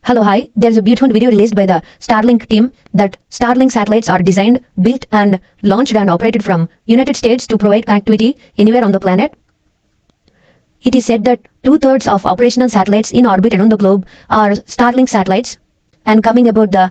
Hello, hi. There's a beautiful video released by the Starlink team that Starlink satellites are designed, built and launched and operated from United States to provide connectivity anywhere on the planet. It is said that 2/3 of operational satellites in orbit around the globe are Starlink satellites. And coming about the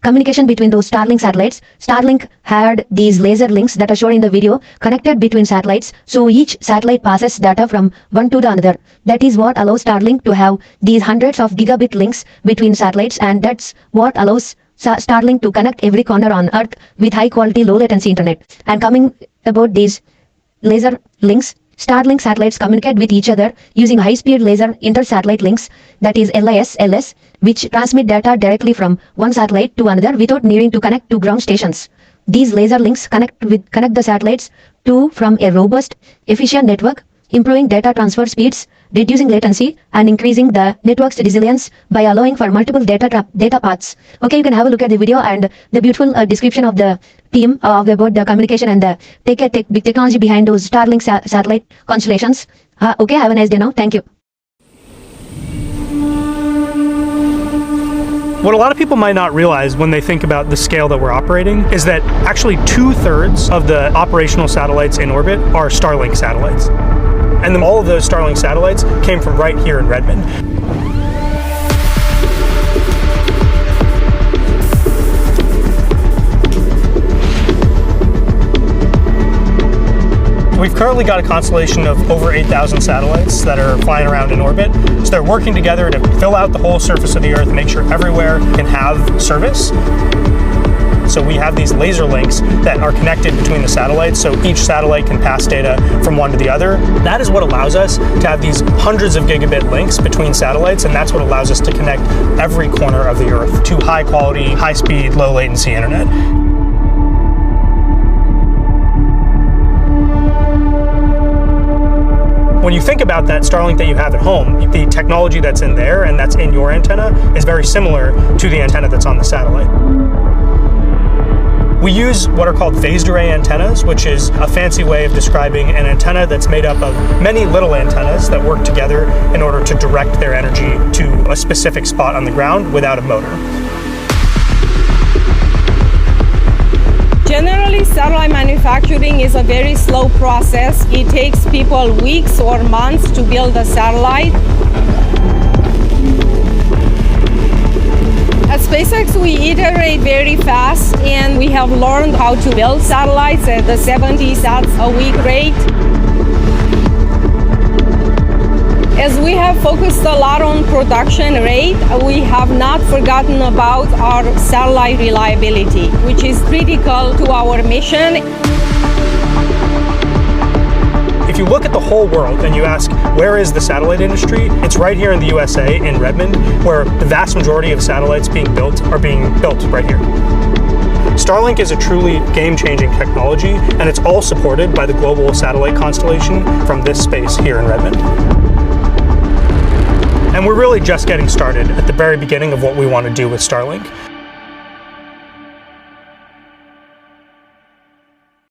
communication between those Starlink satellites, Starlink had these laser links that are shown in the video connected between satellites, so each satellite passes data from one to the another. That is what allows Starlink to have these hundreds of gigabit links between satellites, and that's what allows Starlink to connect every corner on Earth with high quality low latency internet. And coming about these laser links, Starlink satellites communicate with each other using high-speed laser inter-satellite links, that is LISLs, which transmit data directly from one satellite to another without needing to connect to ground stations. These laser links connect the satellites from a robust, efficient network, improving data transfer speeds, reducing latency, and increasing the network's resilience by allowing for multiple data paths. Okay, you can have a look at the video and the beautiful description of the team about the communication and the big technology behind those Starlink satellite constellations. Okay, have a nice day now. Thank you. What a lot of people might not realize when they think about the scale that we're operating is that actually 2/3 of the operational satellites in orbit are Starlink satellites. And then all of those Starlink satellites came from right here in Redmond. We've currently got a constellation of over 8,000 satellites that are flying around in orbit. So they're working together to fill out the whole surface of the Earth, make sure everywhere can have service. So we have these laser links that are connected between the satellites, so each satellite can pass data from one to the other. That is what allows us to have these hundreds of gigabit links between satellites, and that's what allows us to connect every corner of the Earth to high quality, high speed, low latency internet. When you think about that Starlink that you have at home, the technology that's in there and that's in your antenna is very similar to the antenna that's on the satellite. We use what are called phased array antennas, which is a fancy way of describing an antenna that's made up of many little antennas that work together in order to direct their energy to a specific spot on the ground without a motor. Generally, satellite manufacturing is a very slow process. It takes people weeks or months to build a satellite. At SpaceX, we iterate very fast, and we have learned how to build satellites at the 70 sats a week rate. As we have focused a lot on production rate, we have not forgotten about our satellite reliability, which is critical to our mission. If you look at the whole world and you ask, where is the satellite industry? It's right here in the USA, in Redmond, where the vast majority of satellites being built are being built right here. Starlink is a truly game-changing technology, and it's all supported by the global satellite constellation from this space here in Redmond. And we're really just getting started at the very beginning of what we want to do with Starlink.